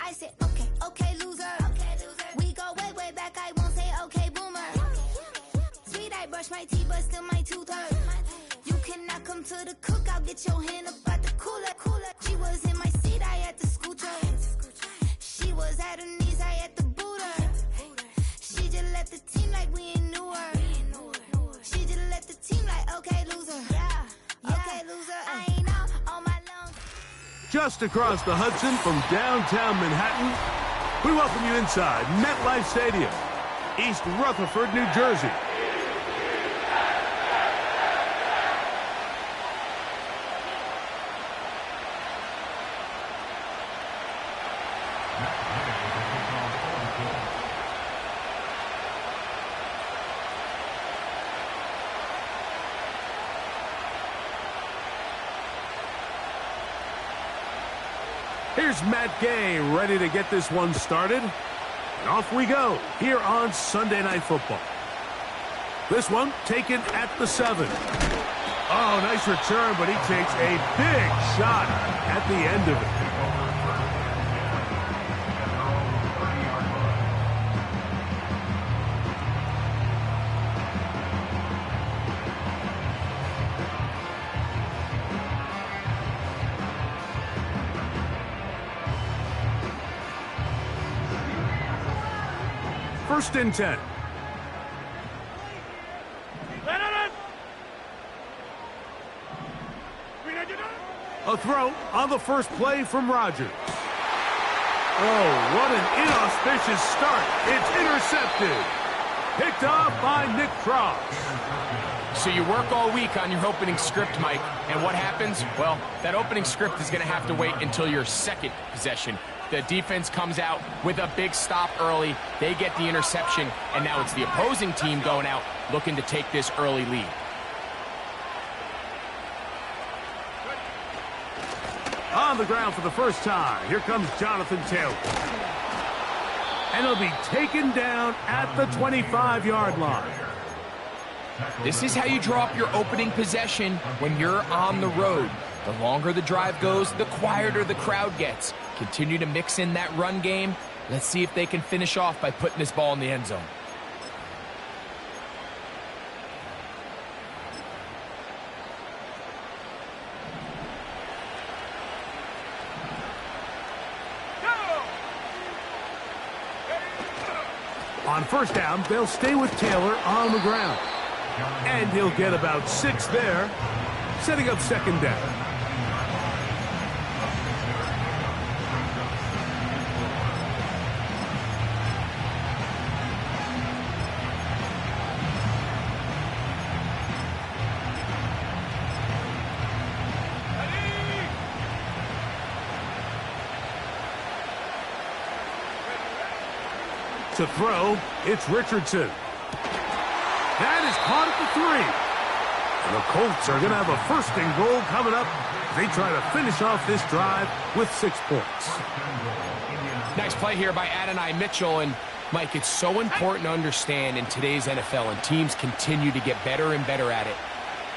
I said, okay, okay, loser. We go way, way back, I won't say okay, boomer. Sweet, I brush my teeth, but still my tooth hurt. You cannot come to the cookout, get your hand up at the cooler. She was in my seat, I had to scoot her. She was at her knees, I had to boot her. She just left the team like we ain't knew her. She just left the team like, okay, loser. Yeah, okay, loser. I ain't out on my lungs. Just across the Hudson from downtown Manhattan, we welcome you inside MetLife Stadium, East Rutherford, New Jersey. Here's Matt Gay ready to get this one started. And off we go here on Sunday Night Football. This one taken at the 7. Oh, nice return, but he takes a big shot at the end of it. First and 10. A throw on the first play from Rodgers. Oh, what an inauspicious start. It's intercepted. Picked off by Nick Cross. So you work all week on your opening script, Mike, and what happens? Well, that opening script is going to have to wait until your second possession. The defense comes out with a big stop early. They get the interception, and now it's the opposing team going out looking to take this early lead. On the ground for the first time, here comes Jonathan Taylor. And he'll be taken down at the 25-yard line. This is how you draw up your opening possession when you're on the road. The longer the drive goes, the quieter the crowd gets. Continue to mix in that run game. Let's see if they can finish off by putting this ball in the end zone. On first down, they'll stay with Taylor on the ground. And he'll get about 6 there, setting up second down. To throw, it's Richardson. That is caught at the 3. And the Colts are going to have a first and goal coming up. They try to finish off this drive with 6 points. Nice play here by Adonai Mitchell. And, Mike, it's so important to understand in today's NFL, and teams continue to get better and better at it.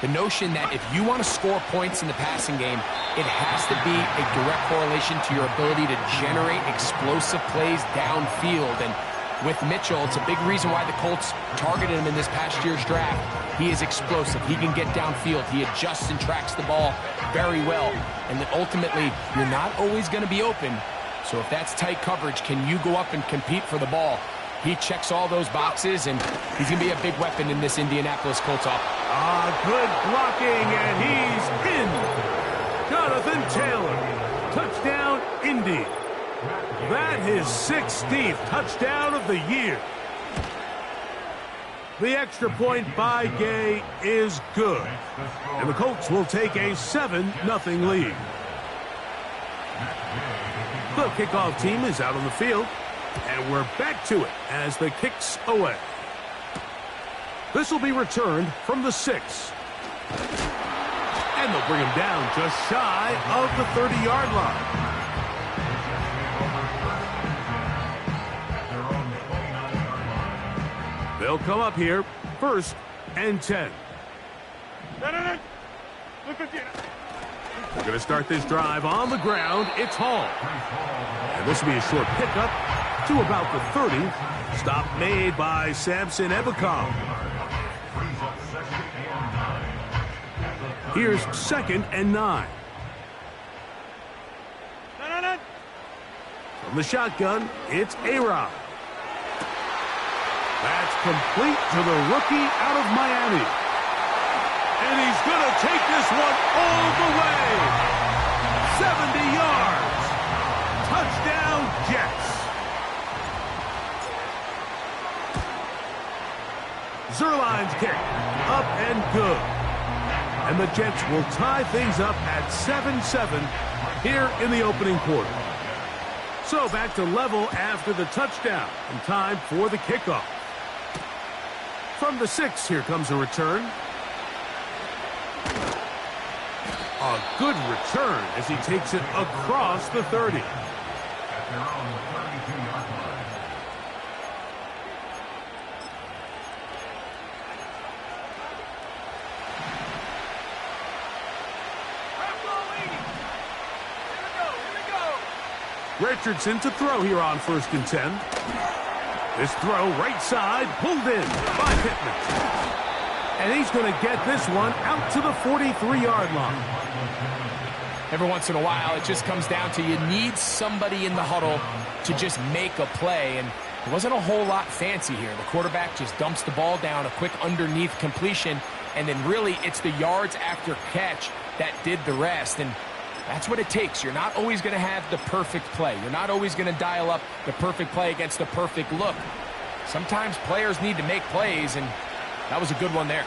The notion that if you want to score points in the passing game, it has to be a direct correlation to your ability to generate explosive plays downfield. And with Mitchell, it's a big reason why the Colts targeted him in this past year's draft. He is explosive. He can get downfield. He adjusts and tracks the ball very well. And then ultimately, you're not always going to be open. So if that's tight coverage, can you go up and compete for the ball? He checks all those boxes, and he's going to be a big weapon in this Indianapolis Colts offense. Good blocking, and he's in. Jonathan Taylor. Touchdown, Indy. That is 16th touchdown of the year. The extra point by Gay is good. And the Colts will take a 7-0 lead. The kickoff team is out on the field. And we're back to it as the kick's away. This will be returned from the 6. And they'll bring him down just shy of the 30-yard line. They'll come up here, 1st and 10. They're going to start this drive on the ground. It's Hall. And this will be a short pickup to about the 30. Stop made by Samson Ebukam. Here's 2nd and 9. From the shotgun, it's A-Rod. That's complete to the rookie out of Miami. And he's going to take this one all the way. 70 yards. Touchdown, Jets. Zuerlein's kick, up and good. And the Jets will tie things up at 7-7 here in the opening quarter. So back to level after the touchdown, and time for the kickoff. From the 6, here comes a return. A good return as he takes it across the 30. Richardson to throw here on 1st and 10. This throw right side, pulled in by Pittman. And he's going to get this one out to the 43-yard line. Every once in a while, it just comes down to you need somebody in the huddle to just make a play. And it wasn't a whole lot fancy here. The quarterback just dumps the ball down, a quick underneath completion, and then really it's the yards after catch that did the rest. And that's what it takes. You're not always going to have the perfect play. You're not always going to dial up the perfect play against the perfect look. Sometimes players need to make plays, and that was a good one there.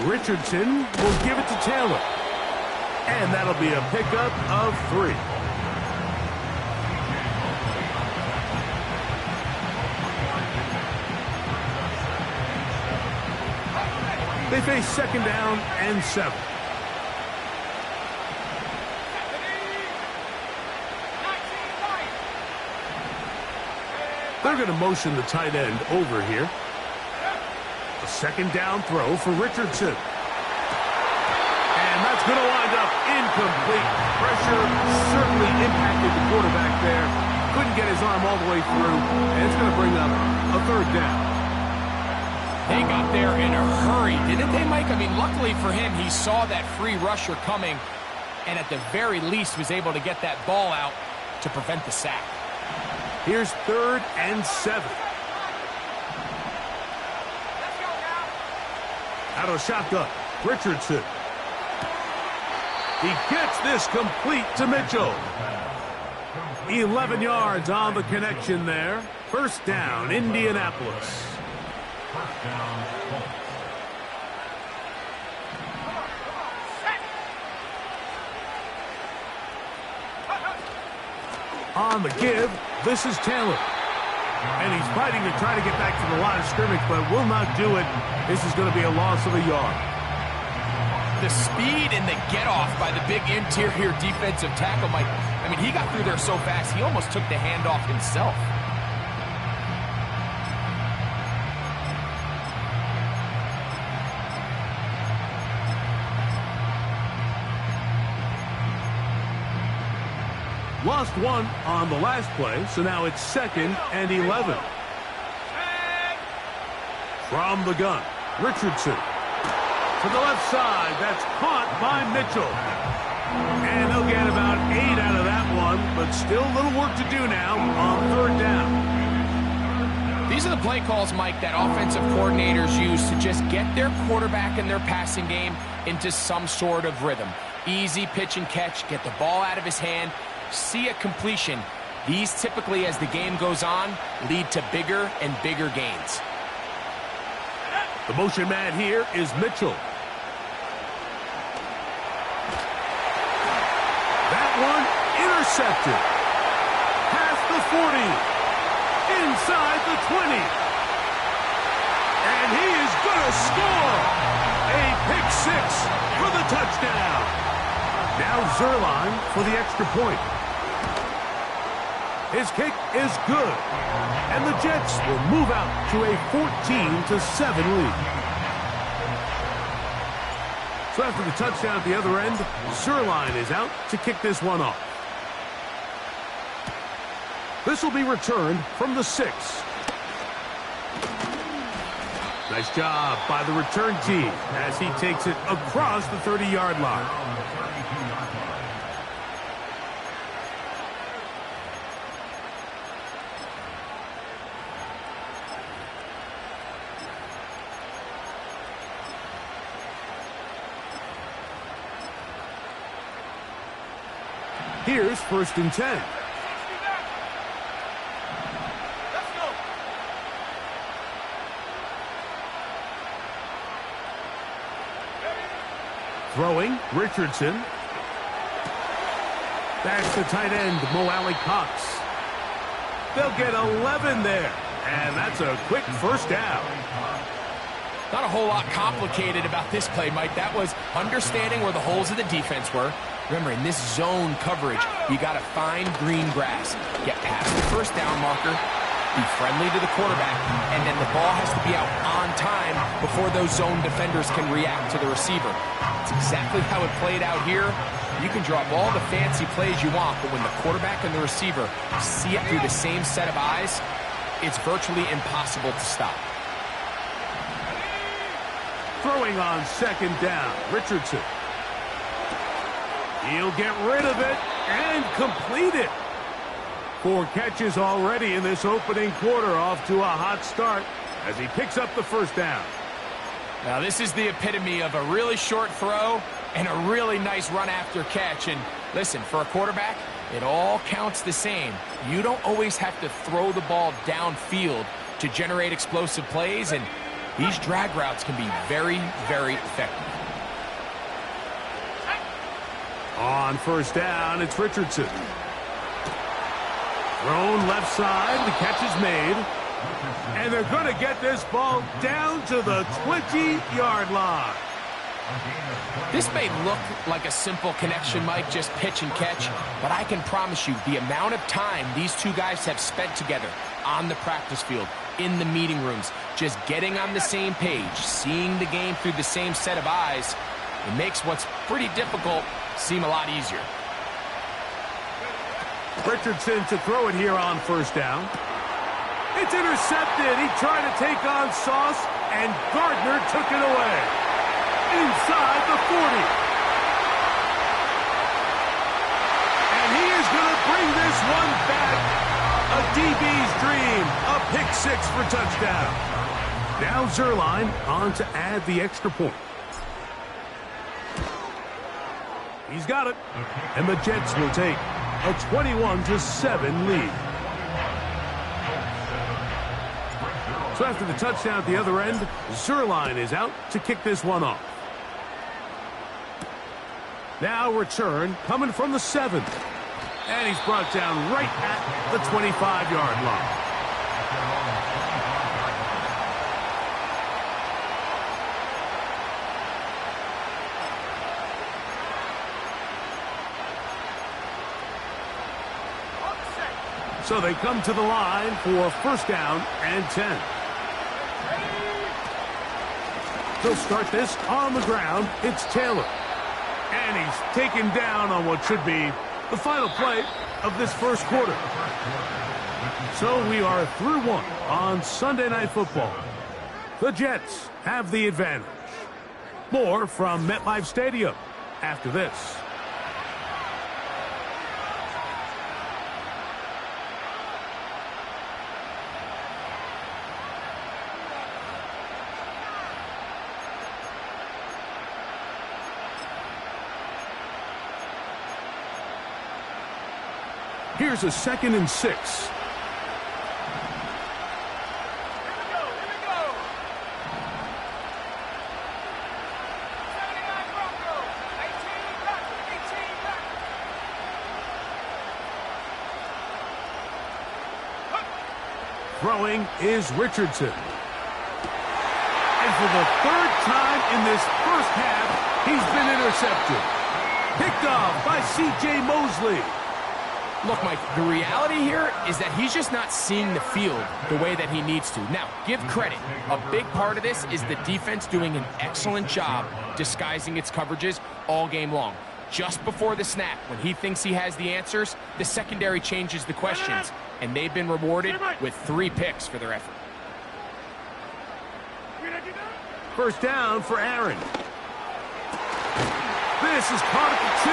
Richardson will give it to Taylor. And that'll be a pickup of 3. They face 2nd down and 7. They're going to motion the tight end over here. A 2nd down throw for Richardson. And that's going to wind up incomplete. Pressure certainly impacted the quarterback there. Couldn't get his arm all the way through, and it's going to bring up a 3rd down. They got there in a hurry, didn't they, Mike? I mean, luckily for him, he saw that free rusher coming and at the very least was able to get that ball out to prevent the sack. Here's 3rd and 7. Out of shotgun, Richardson. He gets this complete to Mitchell. 11 yards on the connection there. 1st down, Indianapolis. On the give, this is Taylor. And he's fighting to try to get back to the line of scrimmage, but will not do it. This is going to be a loss of a yard. The speed and the get-off by the big interior defensive tackle, Mike. I mean, he got through there so fast, he almost took the handoff himself. Lost 1 on the last play, so now it's 2nd and 11. From the gun, Richardson. To the left side, that's caught by Mitchell. And they'll get about 8 out of that one, but still a little work to do now on 3rd down. These are the play calls, Mike, that offensive coordinators use to just get their quarterback and their passing game into some sort of rhythm. Easy pitch and catch, get the ball out of his hand, see a completion. These typically, as the game goes on, lead to bigger and bigger gains. The motion man here is Mitchell. That one intercepted. Past the 40. Inside the 20. And he is going to score. A pick 6 for the touchdown. Now Zuerlein for the extra point. His kick is good. And the Jets will move out to a 14-7 lead. So So after the touchdown at the other end, Zerline is out to kick this one off. This will be returned from the 6. Nice job by the return team as he takes it across the 30-yard line. Here's 1st and 10. Throwing, Richardson. That's the tight end, Mo Cox. They'll get 11 there, and that's a quick first down. Not a whole lot complicated about this play, Mike. That was understanding where the holes of the defense were. Remember, in this zone coverage, you got to find green grass. Get past the first down marker, be friendly to the quarterback, and then the ball has to be out on time before those zone defenders can react to the receiver. It's exactly how it played out here. You can draw up all the fancy plays you want, but when the quarterback and the receiver see it through the same set of eyes, it's virtually impossible to stop. Throwing on 2nd down, Richardson. He'll get rid of it and complete it. 4 catches already in this opening quarter, off to a hot start as he picks up the 1st down. Now this is the epitome of a really short throw and a really nice run after catch. And listen, for a quarterback, it all counts the same. You don't always have to throw the ball downfield to generate explosive plays, and these drag routes can be very, very effective. On 1st down, it's Richardson. Thrown left side, the catch is made. And they're going to get this ball down to the 20-yard line. This may look like a simple connection, Mike, just pitch and catch, but I can promise you the amount of time these two guys have spent together on the practice field, in the meeting rooms, just getting on the same page, seeing the game through the same set of eyes, it makes what's pretty difficult seem a lot easier. Richardson to throw it here on 1st down. It's intercepted. He tried to take on Sauce, and Gardner took it away. Inside the 40. And he is going to bring this one back. A DB's dream. A pick 6 for touchdown. Now Zerline on to add the extra point. He's got it. And the Jets will take a 21-7 lead. So after the touchdown at the other end, Zerline is out to kick this one off. Now return coming from the 7th. And he's brought down right at the 25-yard line. So they come to the line for 1st down and 10. They'll start this on the ground. It's Taylor. And he's taken down on what should be the final play of this 1st quarter. So we are through 1 on Sunday Night Football. The Jets have the advantage. More from MetLife Stadium after this. Here's a 2nd and 6. Throwing is Richardson. And for the 3rd time in this 1st half, he's been intercepted. Picked off by C.J. Mosley. Look, Mike, the reality here is that he's just not seeing the field the way that he needs to. Now, give credit. A big part of this is the defense doing an excellent job disguising its coverages all game long. Just before the snap, when he thinks he has the answers, the secondary changes the questions, and they've been rewarded with 3 picks for their effort. First down for Aaron. This is caught at the 2.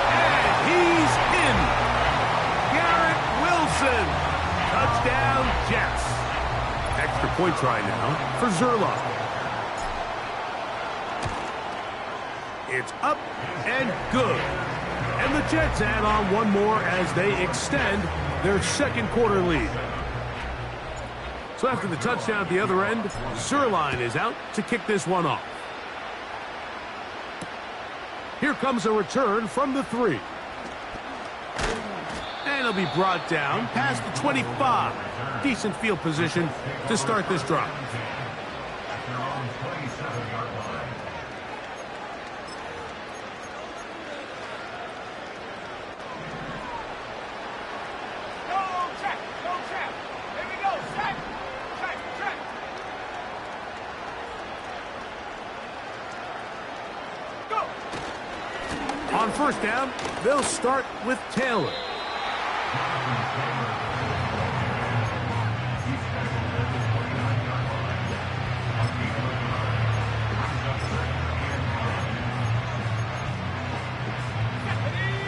And he's in. Garrett Wilson. Touchdown, Jets. Extra point try now for Zerloff. It's up and good. And the Jets add on one more as they extend their second quarter lead. So after the touchdown at the other end, Zerline is out to kick this one off. Here comes a return from the 3. And he'll be brought down past the 25. Decent field position to start this drive. On first down, they'll start with Taylor.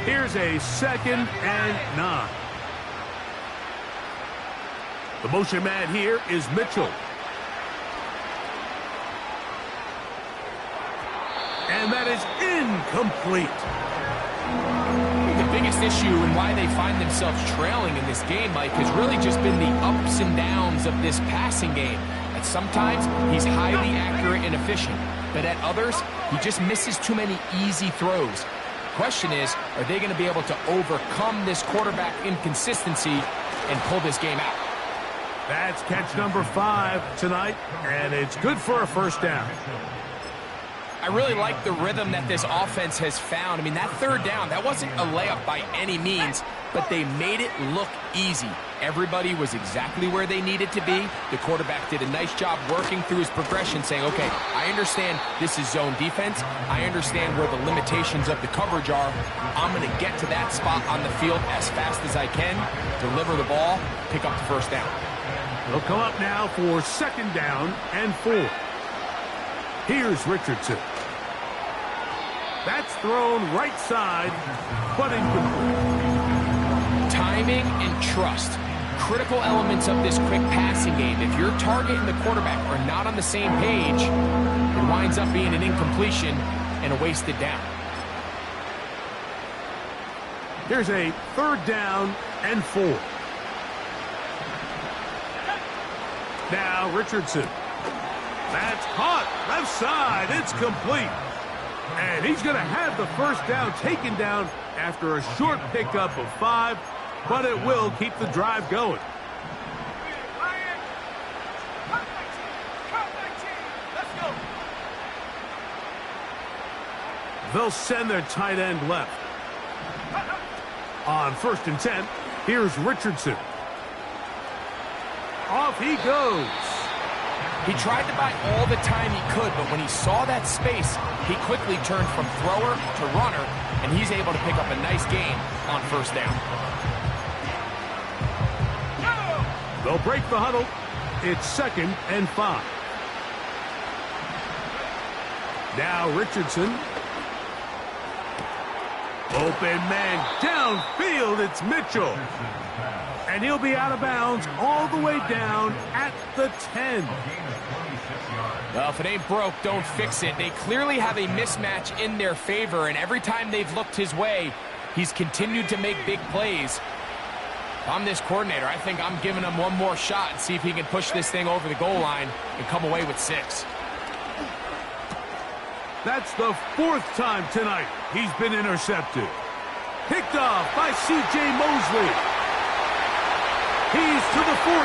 Here's a 2nd and 9. The motion man here is Mitchell. And that is incomplete. The biggest issue and why they find themselves trailing in this game, Mike, has really just been the ups and downs of this passing game. And sometimes he's highly accurate and efficient, but at others, he just misses too many easy throws. The question is, are they going to be able to overcome this quarterback inconsistency and pull this game out? That's catch number 5 tonight, and it's good for a first down. I really like the rhythm that this offense has found. I mean, that third down, that wasn't a layup by any means, but they made it look easy. Everybody was exactly where they needed to be. The quarterback did a nice job working through his progression, saying, okay, I understand this is zone defense. I understand where the limitations of the coverage are. I'm going to get to that spot on the field as fast as I can, deliver the ball, pick up the first down. They'll come up now for 2nd down and 4. Here's Richardson. That's thrown right side, but incomplete. Timing and trust. Critical elements of this quick passing game. If your target and the quarterback are not on the same page, it winds up being an incompletion and a wasted down. Here's a 3rd down and 4. Now Richardson. That's caught. Left side. It's complete. And he's going to have the first down taken down after a short pickup of 5, but it will keep the drive going. They'll send their tight end left. On 1st and 10, here's Richardson. Off he goes. He tried to buy all the time he could, but when he saw that space, he quickly turned from thrower to runner, and he's able to pick up a nice gain on first down. They'll break the huddle. It's 2nd and 5. Now Richardson. Open man downfield. It's Mitchell. And he'll be out of bounds all the way down at the 10. Well, if it ain't broke, don't fix it. They clearly have a mismatch in their favor, and every time they've looked his way, he's continued to make big plays. If I'm this coordinator, I think I'm giving him one more shot and see if he can push this thing over the goal line and come away with 6. That's the 4th time tonight he's been intercepted. Picked off by C.J. Mosley. He's to the 40.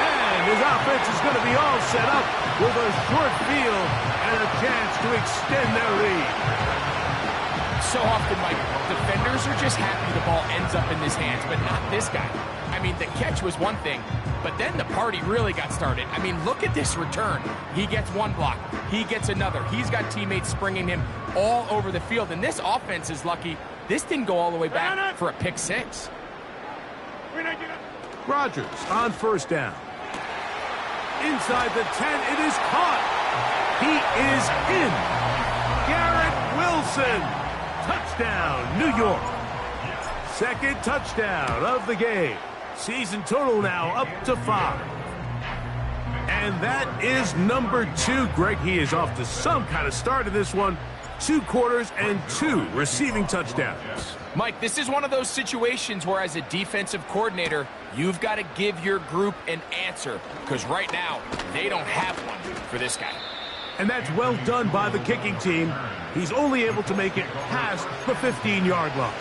And his offense is going to be all set up with a short field and a chance to extend their lead. So often, Mike, defenders are just happy the ball ends up in his hands, but not this guy. I mean, the catch was one thing, but then the party really got started. I mean, look at this return. He gets one block. He gets another. He's got teammates springing him all over the field, and this offense is lucky this didn't go all the way back for a pick six. Rodgers on first down. Inside the 10, it is caught. He is in. Garrett Wilson. Touchdown, New York. Second touchdown of the game. Season total now up to 5. And that is number 2. Greg, he is off to some kind of start in this one. 2 quarters and 2 receiving touchdowns. Mike, this is one of those situations where as a defensive coordinator, you've got to give your group an answer, because right now, they don't have one for this guy. And that's well done by the kicking team. He's only able to make it past the 15-yard line.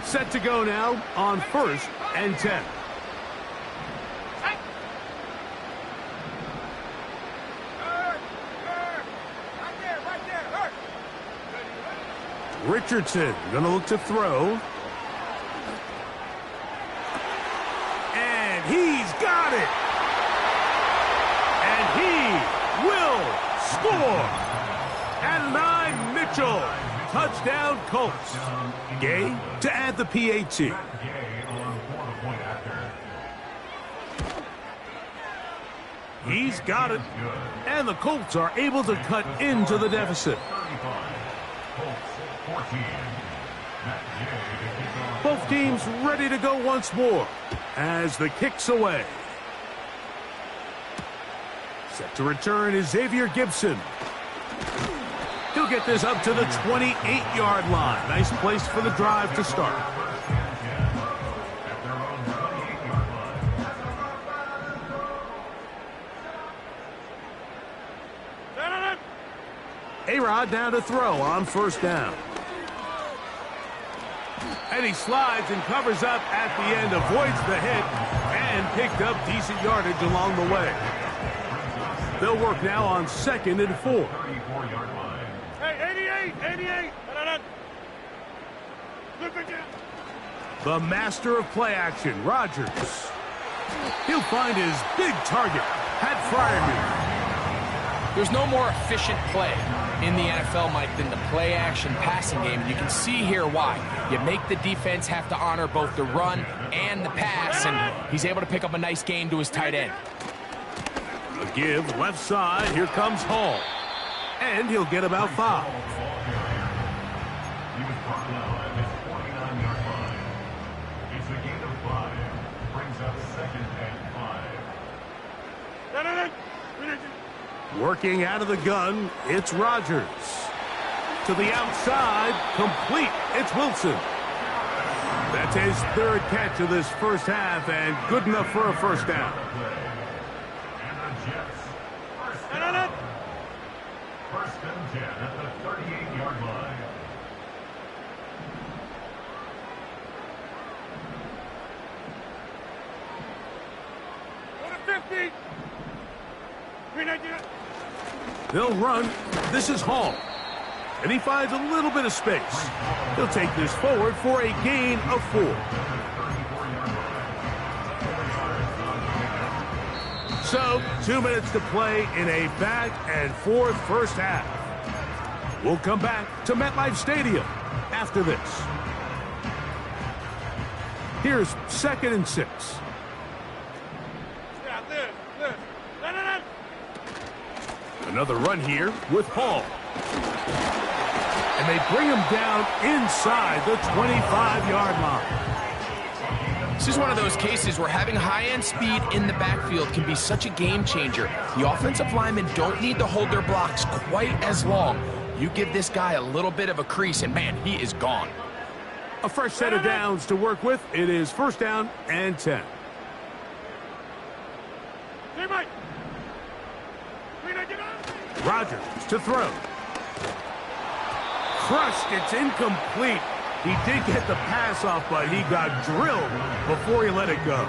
Set to go now on first and 10. Richardson gonna look to throw. And he's got it. And he will score. Adonai Mitchell. Touchdown Colts. Gay to add the PAT. He's got it. And the Colts are able to cut into the deficit. Both teams ready to go once more as the kick's away. Set to return is Xavier Gibson. He'll get this up to the 28-yard line. Nice place for the drive to start. A-Rod now to throw on first down. And he slides and covers up at the end, avoids the hit, and picked up decent yardage along the way. They'll work now on second and 4. Hey, 88. The master of play action, Rodgers. He'll find his big target, Pat Freiermuth. There's no more efficient play in the NFL, Mike, than the play-action passing game. And you can see here why. You make the defense have to honor both the run and the pass, and he's able to pick up a nice gain to his tight end. A give, left side, here comes Hall. And he'll get about 5. It's a gain of 5. Brings up second and 5. Working out of the gun, it's Rodgers. To the outside, complete, it's Wilson. That's his 3rd catch of this first half, and good enough for a first down. First and 10 at the 38-yard line. They'll run. This is Hall. And he finds a little bit of space. He'll take this forward for a gain of 4. So, 2 minutes to play in a back-and-forth first half. We'll come back to MetLife Stadium after this. Here's second and 6. Another run here with Hall. And they bring him down inside the 25-yard line. This is one of those cases where having high-end speed in the backfield can be such a game changer. The offensive linemen don't need to hold their blocks quite as long. You give this guy a little bit of a crease, and man, he is gone. A fresh set of downs to work with. It is first down and 10. Rodgers to throw. Crushed, it's incomplete. He did get the pass off, but he got drilled before he let it go.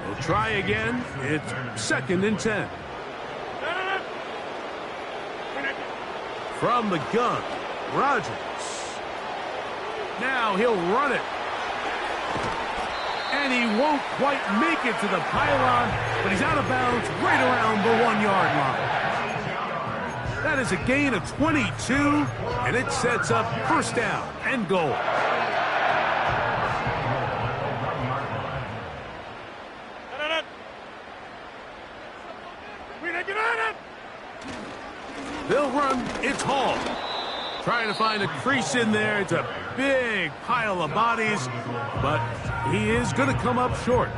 He'll try again. It's 2nd and 10. From the gun, Rodgers. Now he'll run it. And he won't quite make it to the pylon, but he's out of bounds right around the 1-yard line. That is a gain of 22, and it sets up 1st down and goal. They'll run. It's Hall. Trying to find a crease in there. It's a big pile of bodies, but he is going to come up short.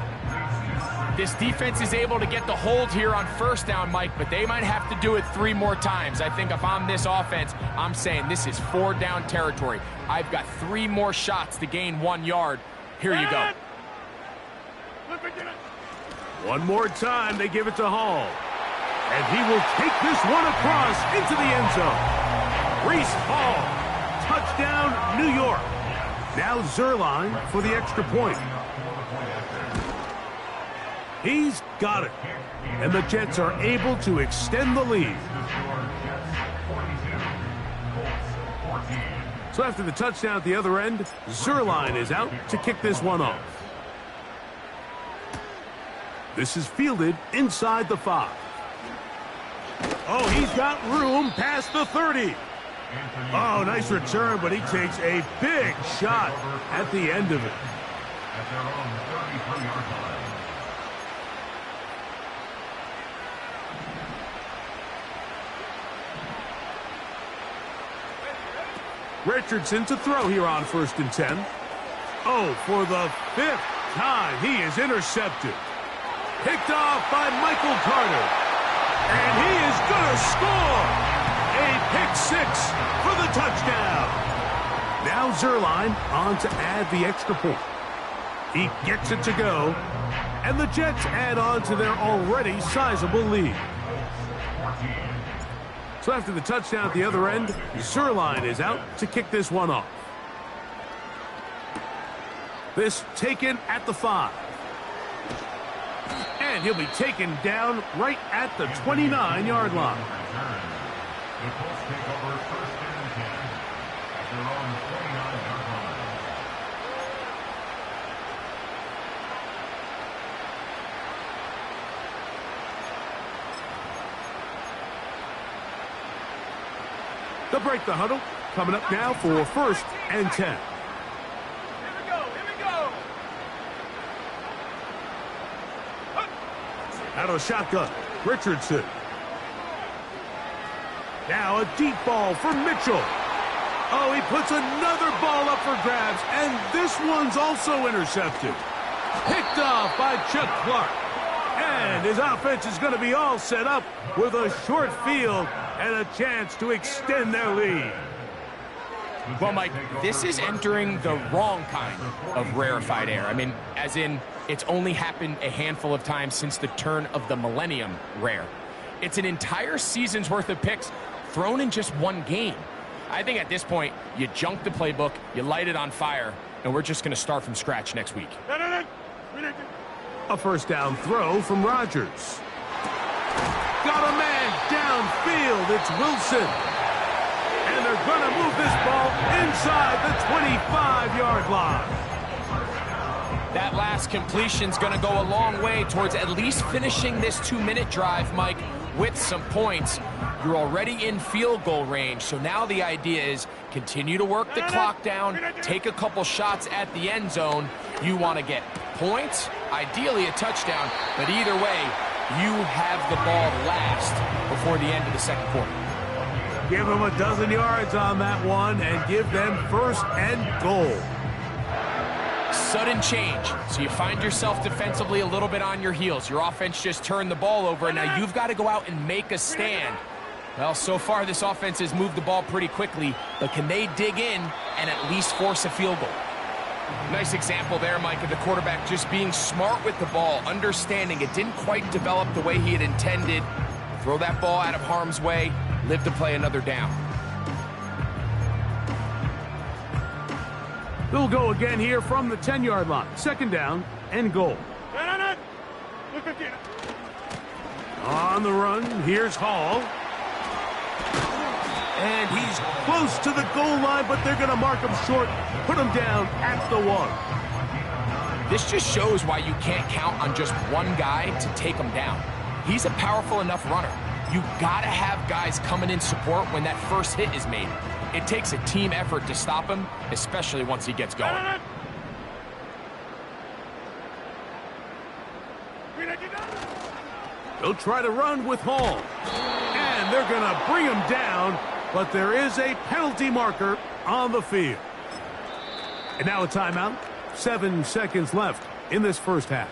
This defense is able to get the hold here on 1st down, Mike, but they might have to do it 3 more times. I think if I'm this offense, I'm saying this is 4-down territory. I've got 3 more shots to gain 1 yard. Here you go. One more time, they give it to Hall. And he will take this one across into the end zone. Reese Hall, touchdown, New York. Now Zerline for the extra point. He's got it. And the Jets are able to extend the lead. So after the touchdown at the other end, Zerline is out to kick this one off. This is fielded inside the 5. Oh, he's got room past the 30. Oh, nice return, but he takes a big shot at the end of it. At their own 33-yard line. Richardson to throw here on 1st and 10. Oh, for the 5th time, he is intercepted. Picked off by Michael Carter. And he is going to score. A pick 6 for the touchdown. Now Zerline on to add the extra point. He gets it to go. And the Jets add on to their already sizable lead. So after the touchdown at the other end, Zerline is out to kick this one off. This taken at the 5. And he'll be taken down right at the 29-yard line. The Colts take over 1st and 10 at their own 29-yard line. They'll break the huddle. Coming up now for 1st and 10. Here we go. Out of the shotgun, Richardson. Now a deep ball for Mitchell. Oh, he puts another ball up for grabs, and this one's also intercepted. Picked off by Chuck Clark. And his offense is going to be all set up with a short field and a chance to extend their lead. Well, Mike, this is entering the wrong kind of rarefied air. I mean, as in, it's only happened a handful of times since the turn of the millennium rare. It's an entire season's worth of picks thrown in just one game. I think at this point, you junk the playbook, you light it on fire, and we're just going to start from scratch next week. A 1st down throw from Rodgers. Got a man downfield. It's Wilson. And they're going to move this ball inside the 25-yard line. That last completion's going to go a long way towards at least finishing this 2-minute drive, Mike, with some points. You're already in field goal range, so now the idea is continue to work the clock down, take a couple shots at the end zone. You want to get points, ideally a touchdown, but either way, you have the ball last before the end of the 2nd quarter. Give them a dozen yards on that one and give them 1st and goal. Sudden change, so you find yourself defensively a little bit on your heels. Your offense just turned the ball over, and now you've got to go out and make a stand. Well, so far this offense has moved the ball pretty quickly, but can they dig in and at least force a field goal? Nice example there, Mike, of the quarterback just being smart with the ball, understanding it didn't quite develop the way he had intended. Throw that ball out of harm's way, live to play another down. They'll go again here from the 10-yard line. Second down and goal. On the run, here's Hall. And he's close to the goal line, but they're going to mark him short, put him down at the 1. This just shows why you can't count on just one guy to take him down. He's a powerful enough runner. You got to have guys coming in support when that first hit is made. It takes a team effort to stop him, especially once he gets going. They'll try to run with Hall. And they're going to bring him down, but there is a penalty marker on the field. And now a timeout. 7 seconds left in this first half.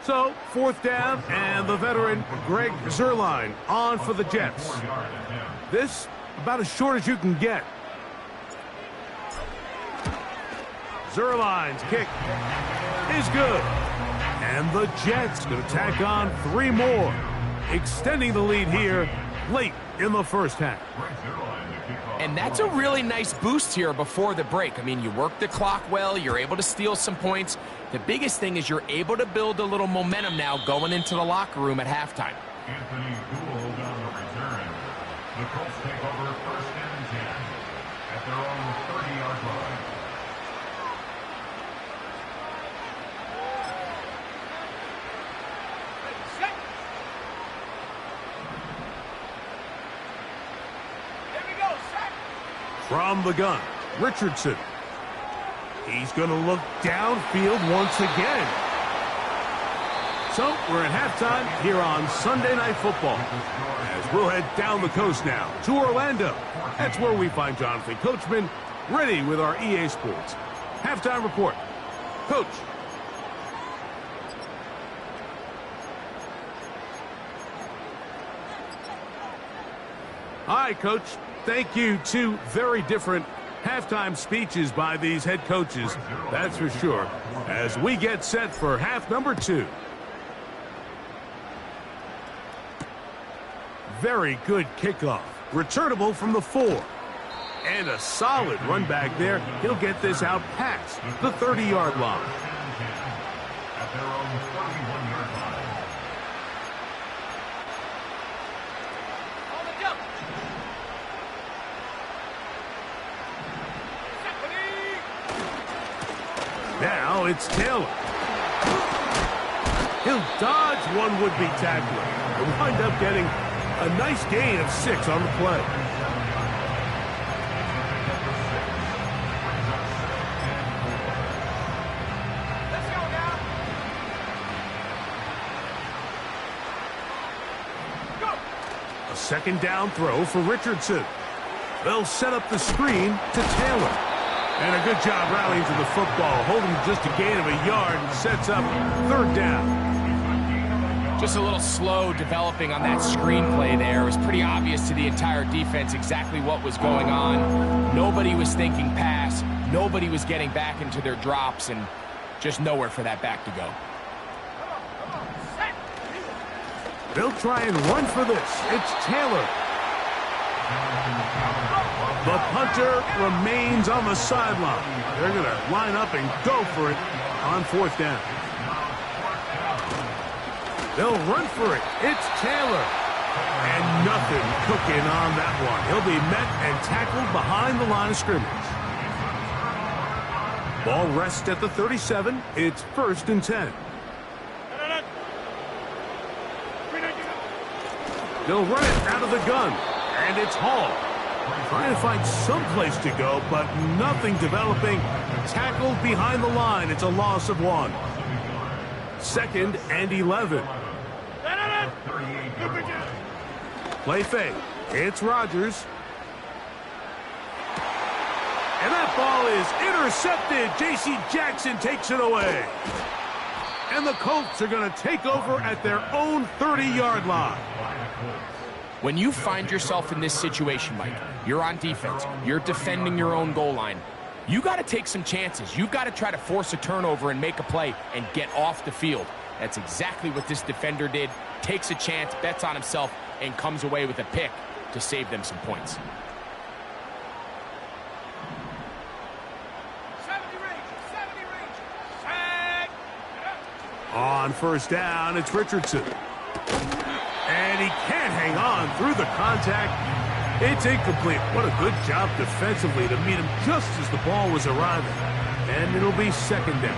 So, fourth down, and the veteran Greg Zuerlein on for the Jets. This, about as short as you can get. Zuerlein's kick is good. And the Jets going to tack on 3 more, extending the lead here late in the first half. And that's a really nice boost here before the break. I mean, you work the clock well, you're able to steal some points. The biggest thing is you're able to build a little momentum now going into the locker room at halftime. Anthony Gould on the return. The Colts take over first and 10 at their own 30-yard line. From the gun, Richardson. He's going to look downfield once again. So we're at halftime here on Sunday Night Football. As we'll head down the coast now to Orlando. That's where we find Jonathan Coachman ready with our EA Sports halftime report. Coach. Hi, Coach. Thank you. 2 very different halftime speeches by these head coaches, that's for sure, as we get set for half number 2. Very good kickoff. Returnable from the 4. And a solid run back there. He'll get this out past the 30-yard line. At their own 31-yard line. Now it's Taylor. He'll dodge one would-be tackler and wind up getting a nice gain of 6 on the play. Let's go now. Go. A second down throw for Richardson. They'll set up the screen to Taylor. And a good job rallying to the football, holding just a gain of a yard and sets up third down. Just a little slow developing on that screenplay there. It was pretty obvious to the entire defense exactly what was going on. Nobody was thinking pass. Nobody was getting back into their drops, and just nowhere for that back to go. They'll try and run for this. It's Taylor. The punter remains on the sideline. They're going to line up and go for it on fourth down. They'll run for it. It's Taylor. And nothing cooking on that one. He'll be met and tackled behind the line of scrimmage. Ball rests at the 37. It's 1st and 10. They'll run it out of the gun. And it's Hall. Trying to find some place to go, but nothing developing. Tackled behind the line. It's a loss of 1. 2nd and 11. Play fake. It's Rodgers. And that ball is intercepted. J.C. Jackson takes it away. And the Colts are going to take over at their own 30-yard line. When you find yourself in this situation, Mike, you're on defense, you're defending your own goal line, you got to take some chances. You've got to try to force a turnover and make a play and get off the field. That's exactly what this defender did. Takes a chance, bets on himself, and comes away with a pick to save them some points. On first down, it's Richardson. And he can't hang on through the contact. It's incomplete. What a good job defensively to meet him just as the ball was arriving. And it'll be second down.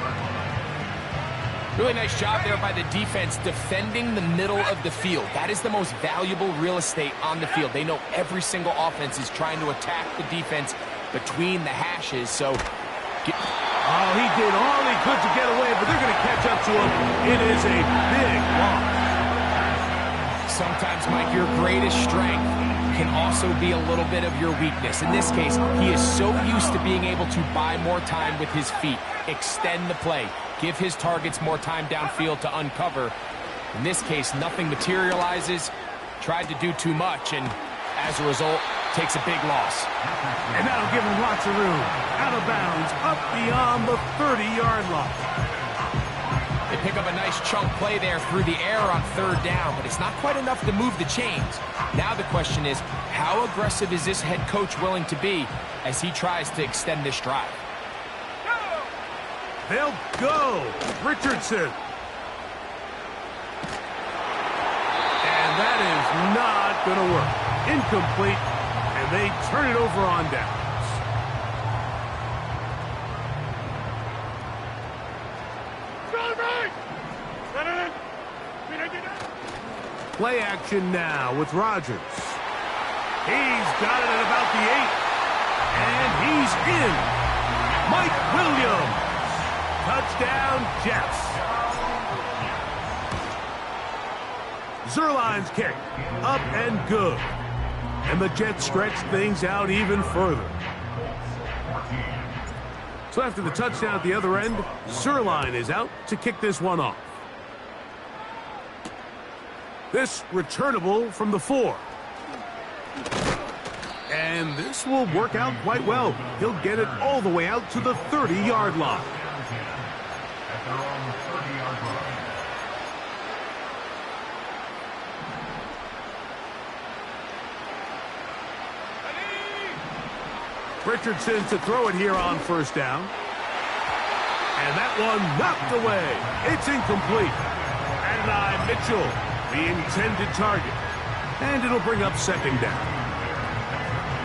Really nice job there by the defense defending the middle of the field. That is the most valuable real estate on the field. They know every single offense is trying to attack the defense between the hashes. So, oh, he did all he could to get away, but they're going to catch up to him. It is a big loss. Sometimes, Mike, your greatest strength can also be a little bit of your weakness. In this case, he is so used to being able to buy more time with his feet, extend the play, give his targets more time downfield to uncover. In this case, nothing materializes, tried to do too much, and as a result, takes a big loss. And that'll give him lots of room. Out of bounds, up beyond the 30-yard line. They pick up a nice chunk play there through the air on third down, but it's not quite enough to move the chains. Now the question is, how aggressive is this head coach willing to be as he tries to extend this drive? They'll go. Richardson. And that is not going to work. Incomplete, and they turn it over on downs. Play action now with Rodgers. He's got it at about the 8. And he's in. Mike Williams. Touchdown, Jets. Zerline's kick. Up and good. And the Jets stretch things out even further. So after the touchdown at the other end, Zerline is out to kick this one off. This returnable from the 4. And this will work out quite well. He'll get it all the way out to the 30-yard line. At their own 30-yard line. Richardson to throw it here on first down. And that one knocked away. It's incomplete. And Mitchell, the intended target. And it'll bring up second down.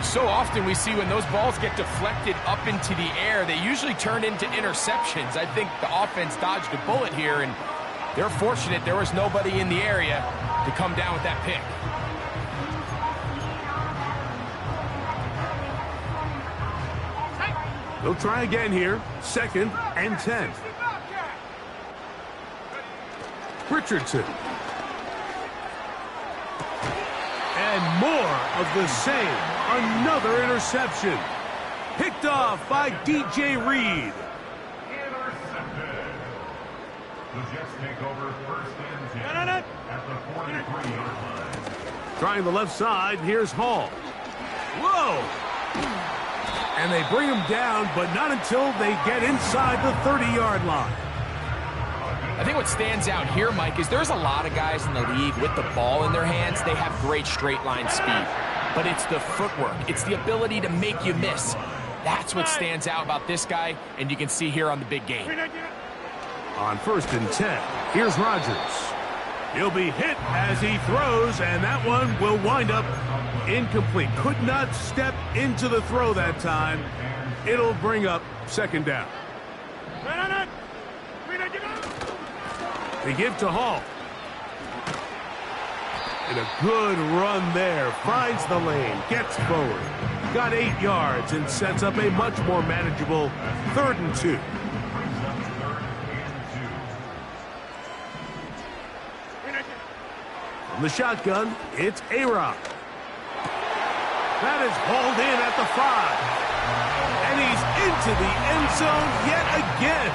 So often we see when those balls get deflected up into the air, they usually turn into interceptions. I think the offense dodged a bullet here, and they're fortunate there was nobody in the area to come down with that pick. They'll try again here. Second and 10. Richardson. And more of the same. Another interception. Picked off by DJ Reed. Intercepted. The Jets take over first and 10 at the 43-yard line. Trying the left side. Here's Hall. Whoa! And they bring him down, but not until they get inside the 30-yard line. I think what stands out here, Mike, is there's a lot of guys in the league with the ball in their hands. They have great straight line speed. But it's the footwork. It's the ability to make you miss. That's what stands out about this guy, and you can see here on the big game. On first and 10, here's Rodgers. He'll be hit as he throws, and that one will wind up incomplete. Could not step into the throw that time. It'll bring up second down. They give to Hall. And a good run there. Finds the lane. Gets forward. Got 8 yards and sets up a much more manageable 3rd and 2. From the shotgun, it's A-Rock. That is hauled in at the 5. And he's into the end zone yet again.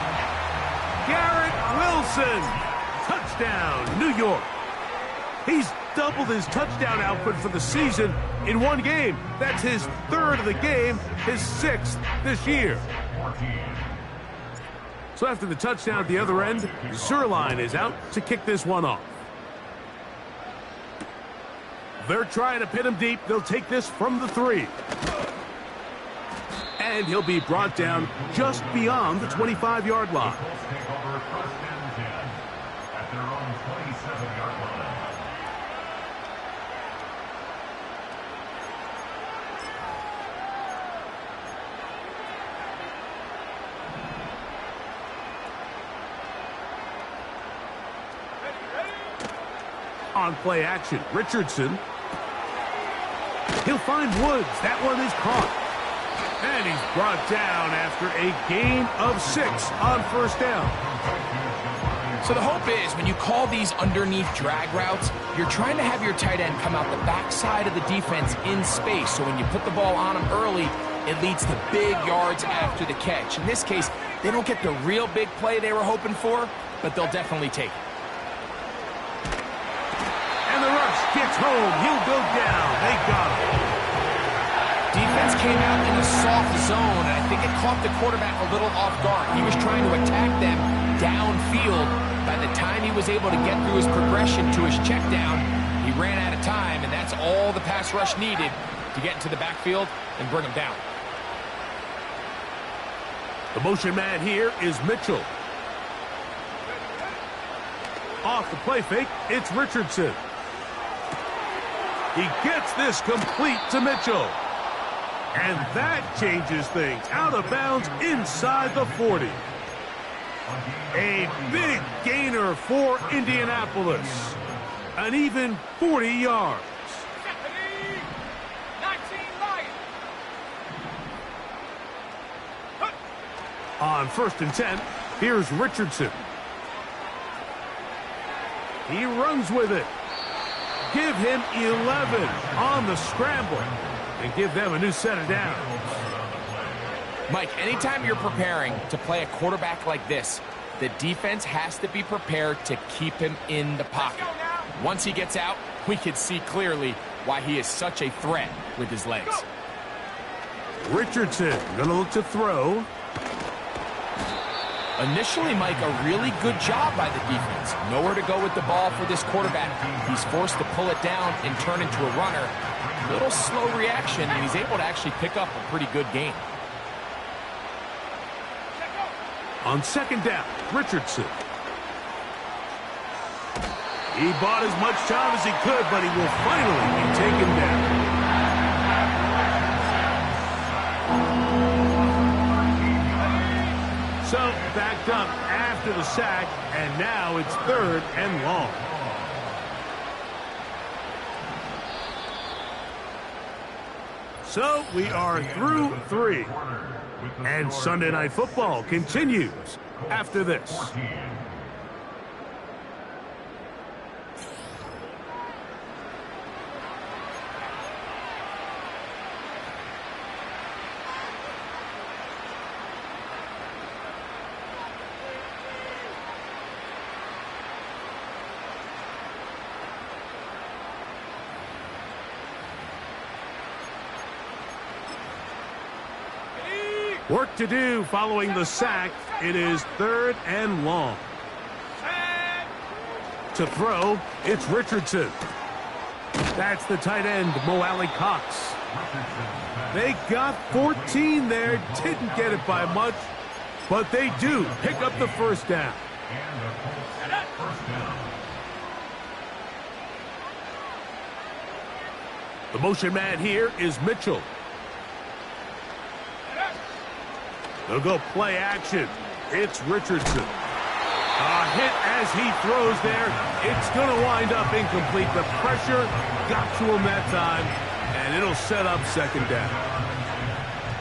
Garrett Wilson. Touchdown, New York. He's doubled his touchdown output for the season in one game. That's his 3rd of the game, his 6th this year. So after the touchdown at the other end, Zerline is out to kick this one off. They're trying to pin him deep. They'll take this from the 3. And he'll be brought down just beyond the 25-yard line. Take over first and 10 at their own 27-yard line. On play action, Richardson. He'll find Woods. That one is caught. And he's brought down after a gain of 6 on first down. So the hope is when you call these underneath drag routes, you're trying to have your tight end come out the backside of the defense in space. So when you put the ball on him early, it leads to big yards after the catch. In this case, they don't get the real big play they were hoping for, but they'll definitely take it. And the rush gets home. He'll go down. They got him. Defense came out in a soft zone, and I think it caught the quarterback a little off guard. He was trying to attack them downfield. By the time he was able to get through his progression to his check down, he ran out of time, and that's all the pass rush needed to get into the backfield and bring him down. The motion man here is Mitchell. Off the play fake, it's Richardson. He gets this complete to Mitchell. And that changes things. Out of bounds inside the 40. A big gainer for Indianapolis. An even 40 yards. On first and 10, here's Richardson. He runs with it. Give him 11 on the scramble and give them a new set of downs. Mike, anytime you're preparing to play a quarterback like this, the defense has to be prepared to keep him in the pocket. Once he gets out, we can see clearly why he is such a threat with his legs. Richardson gonna look to throw. Initially, Mike, a really good job by the defense. Nowhere to go with the ball for this quarterback. He's forced to pull it down and turn into a runner. Little slow reaction, and he's able to actually pick up a pretty good gain. On second down, Richardson. He bought as much time as he could, but he will finally be taken down. So, backed up after the sack, and now it's 3rd and long. So, we are through 3. And Sunday Night Football continues after this. Work to do following the sack. It is 3rd and long. To throw, it's Richardson. That's the tight end, Mo Cox. They got 14 there, didn't get it by much, but they do pick up the first down. The motion man here is Mitchell. They'll go play action. It's Richardson. A hit as he throws there. It's going to wind up incomplete. The pressure got to him that time, and it'll set up second down.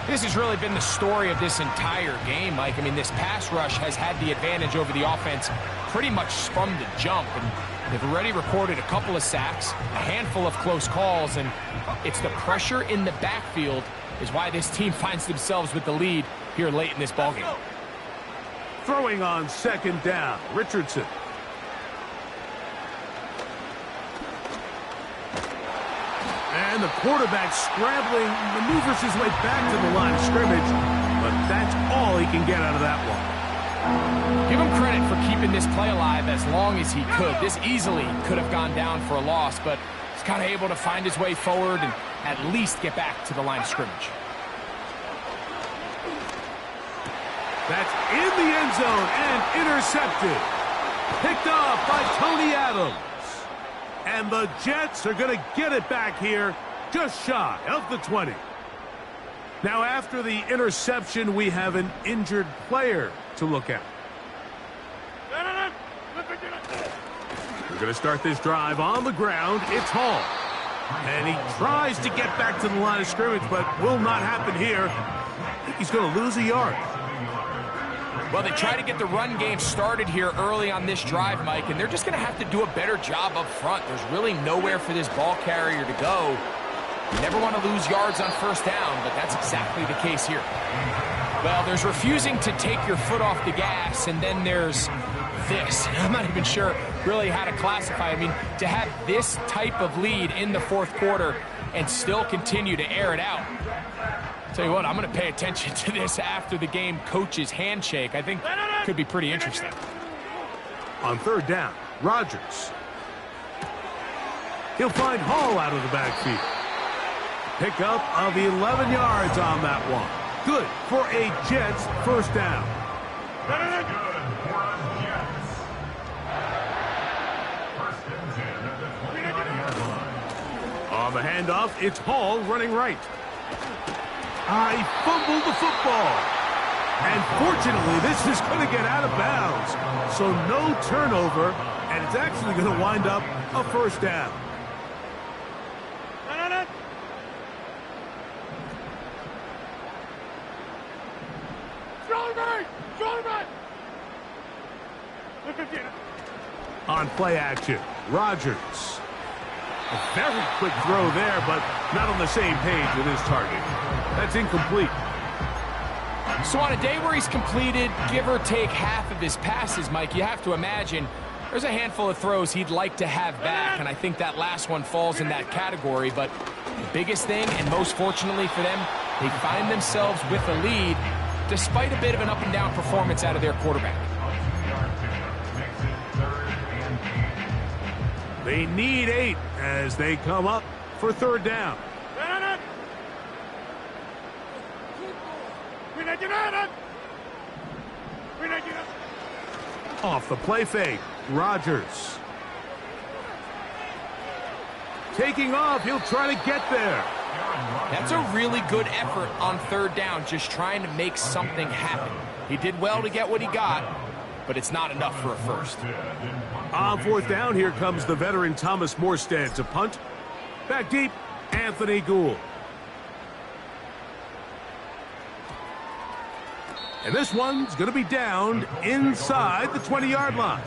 This has really been the story of this entire game, Mike. I mean, this pass rush has had the advantage over the offense pretty much from the jump. And they've already recorded a couple of sacks, a handful of close calls, and it's the pressure in the backfield is why this team finds themselves with the lead here late in this ballgame. Throwing on second down, Richardson. And the quarterback scrambling, maneuvers his way back to the line of scrimmage, but that's all he can get out of that one. Give him credit for keeping this play alive as long as he could. This easily could have gone down for a loss, but he's kind of able to find his way forward and at least get back to the line of scrimmage. That's in the end zone and intercepted. Picked off by Tony Adams. And the Jets are going to get it back here just shy of the 20. Now, after the interception, we have an injured player to look at. We're going to start this drive on the ground. It's Hall. And he tries to get back to the line of scrimmage, but will not happen here. I think he's going to lose a yard. Well, they try to get the run game started here early on this drive, Mike, and they're just going to have to do a better job up front. There's really nowhere for this ball carrier to go. You never want to lose yards on first down, but that's exactly the case here. Well, there's refusing to take your foot off the gas, and then there's this. I'm not even sure really how to classify. I mean, to have this type of lead in the fourth quarter and still continue to air it out. Tell you what, I'm going to pay attention to this after the game coach's handshake. I think could be pretty interesting. On third down, Rodgers. He'll find Hall out of the backfield. Pickup of 11 yards on that one. Good for a Jets first down. Good for the Jets. First and 10 at the 29-yard line. On the handoff, it's Hall running right. He fumbled the football. And fortunately, this is going to get out of bounds. So no turnover, and it's actually going to wind up a first down. On play action, Rodgers. A very quick throw there, but not on the same page with his target. That's incomplete. So on a day where he's completed, give or take half of his passes, Mike, you have to imagine there's a handful of throws he'd like to have back, and I think that last one falls in that category. But the biggest thing, and most fortunately for them, they find themselves with a lead despite a bit of an up-and-down performance out of their quarterback. They need 8 as they come up for third down. Off the play fake, Rodgers. Taking off, he'll try to get there. That's a really good effort on third down, just trying to make something happen. He did well to get what he got, but it's not enough for a first. On fourth down, here comes the veteran Thomas Morstead to punt. Back deep, Anthony Gould. And this one's going to be downed inside the 20-yard line.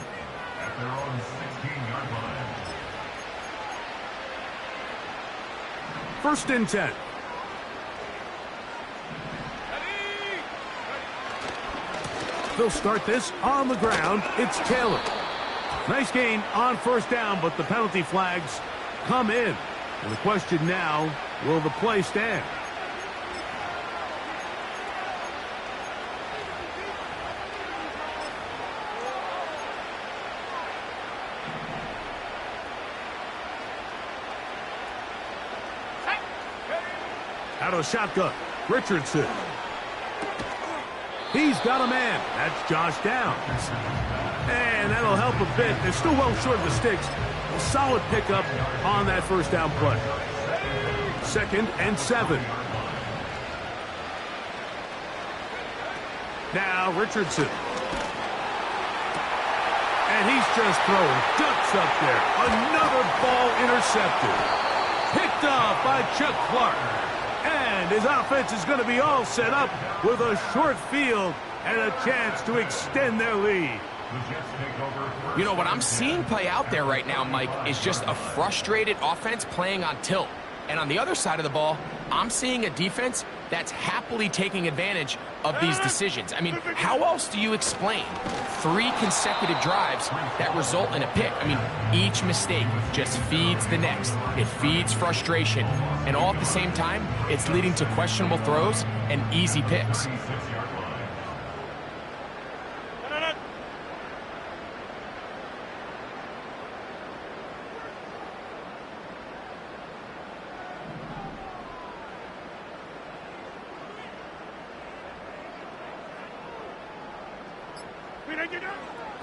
At their own 16-yard line. First and 10. They'll start this on the ground. It's Taylor. Nice gain on first down, but the penalty flags come in. And the question now, will the play stand? Out of the shotgun, Richardson. He's got a man. That's Josh Downs. And that'll help a bit. They're still well short of the sticks. A solid pickup on that first down play. 2nd and 7. Now Richardson. And he's just throwing ducks up there. Another ball intercepted. Picked off by Chuck Clark. And his offense is going to be all set up with a short field and a chance to extend their lead. You know, what I'm seeing play out there right now, Mike, is just a frustrated offense playing on tilt. And on the other side of the ball, I'm seeing a defense that's happily taking advantage of these decisions. I mean, how else do you explain 3 consecutive drives that result in a pick? I mean, each mistake just feeds the next. It feeds frustration. And all at the same time, it's leading to questionable throws and easy picks.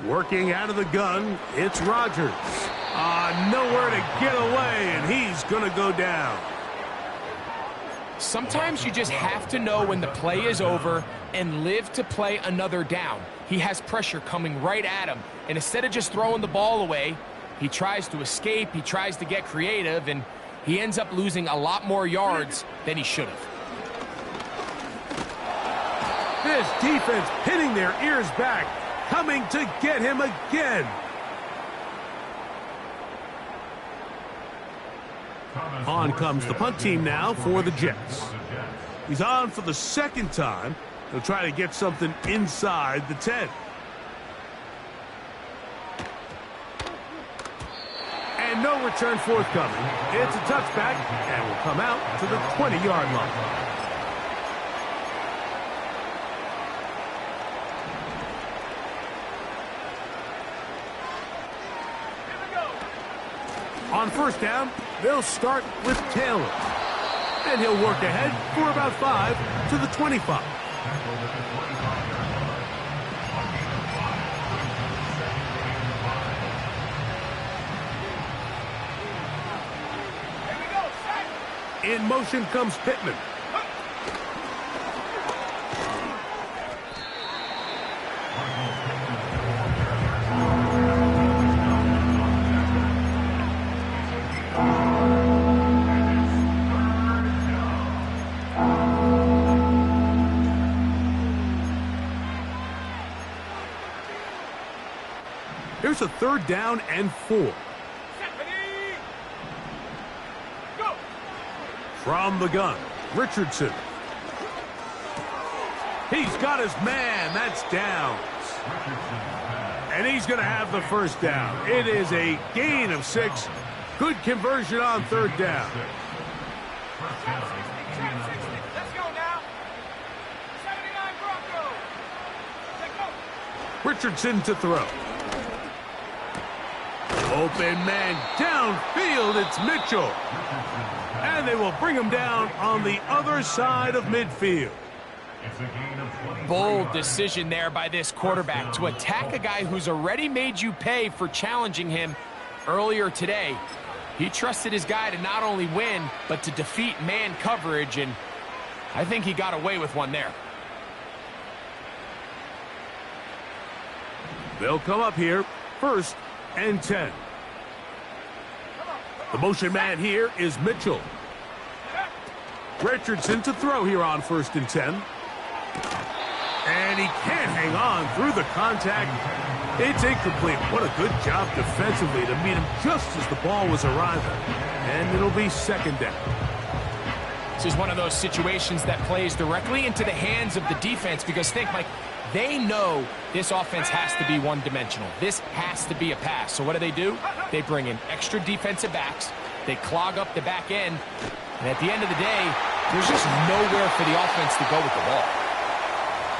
Working out of the gun, it's Rodgers. Nowhere to get away, and he's going to go down. Sometimes you just have to know when the play is over and live to play another down. He has pressure coming right at him, and instead of just throwing the ball away, he tries to escape, he tries to get creative, and he ends up losing a lot more yards than he should have. This defense pinning their ears back, coming to get him again. On comes the punt team now for the Jets. He's on for the second time. He'll try to get something inside the 10. And no return forthcoming. It's a touchback and will come out to the 20-yard line. On first down, they'll start with Taylor. And he'll work ahead for about 5 to the 25. In motion comes Pittman. Here's a 3rd down and 4. From the gun, Richardson. He's got his man. That's down. And he's going to have the first down. It is a gain of 6. Good conversion on 3rd down. Let's go now. 79 Broncos. Let's go. Richardson to throw. Open man downfield. It's Mitchell. And they will bring him down on the other side of midfield. Bold decision there by this quarterback to attack a guy who's already made you pay for challenging him earlier today. He trusted his guy to not only win, but to defeat man coverage, and I think he got away with one there. They'll come up here, 1st and 10. The motion man here is Mitchell. Richardson to throw here on 1st and 10. And he can't hang on through the contact. It's incomplete. What a good job defensively to meet him just as the ball was arriving. And it'll be 2nd down. This is one of those situations that plays directly into the hands of the defense, because think, Mike, they know this offense has to be one-dimensional. This has to be a pass. So what do? They bring in extra defensive backs. They clog up the back end. And at the end of the day, there's just nowhere for the offense to go with the ball.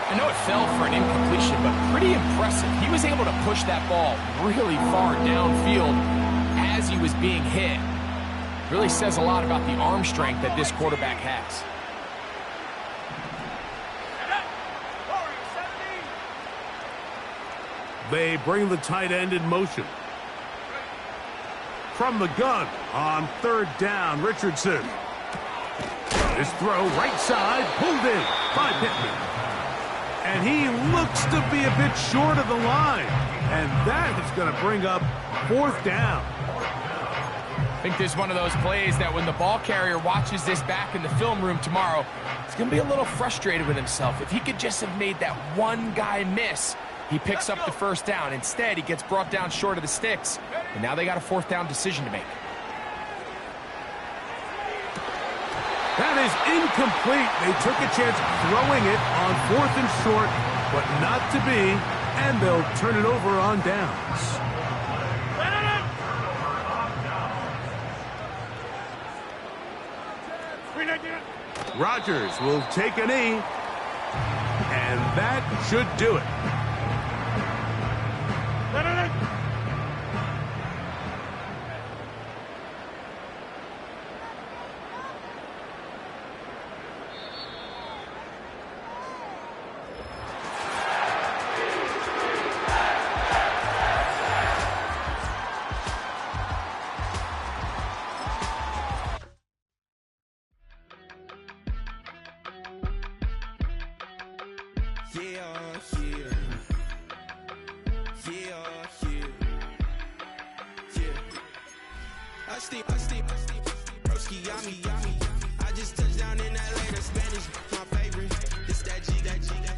I know it fell for an incompletion, but pretty impressive. He was able to push that ball really far downfield as he was being hit. Really says a lot about the arm strength that this quarterback has. They bring the tight end in motion. From the gun on 3rd down, Richardson. His throw right side, pulled in by Pittman. And he looks to be a bit short of the line. And that is going to bring up 4th down. I think this is one of those plays that when the ball carrier watches this back in the film room tomorrow, he's going to be a little frustrated with himself. If he could just have made that one guy miss, he picks up the 1st down. Instead, he gets brought down short of the sticks. And now they got a 4th down decision to make. That is incomplete. They took a chance throwing it on 4th and short, but not to be, and they'll turn it over on downs. Rodgers will take a knee, and that should do it. Yeah, yeah. Yeah, yeah. Yeah. I steam, broski, yummy. I just touched down in LA, the Spanish, my favorite. It's that G, that G, that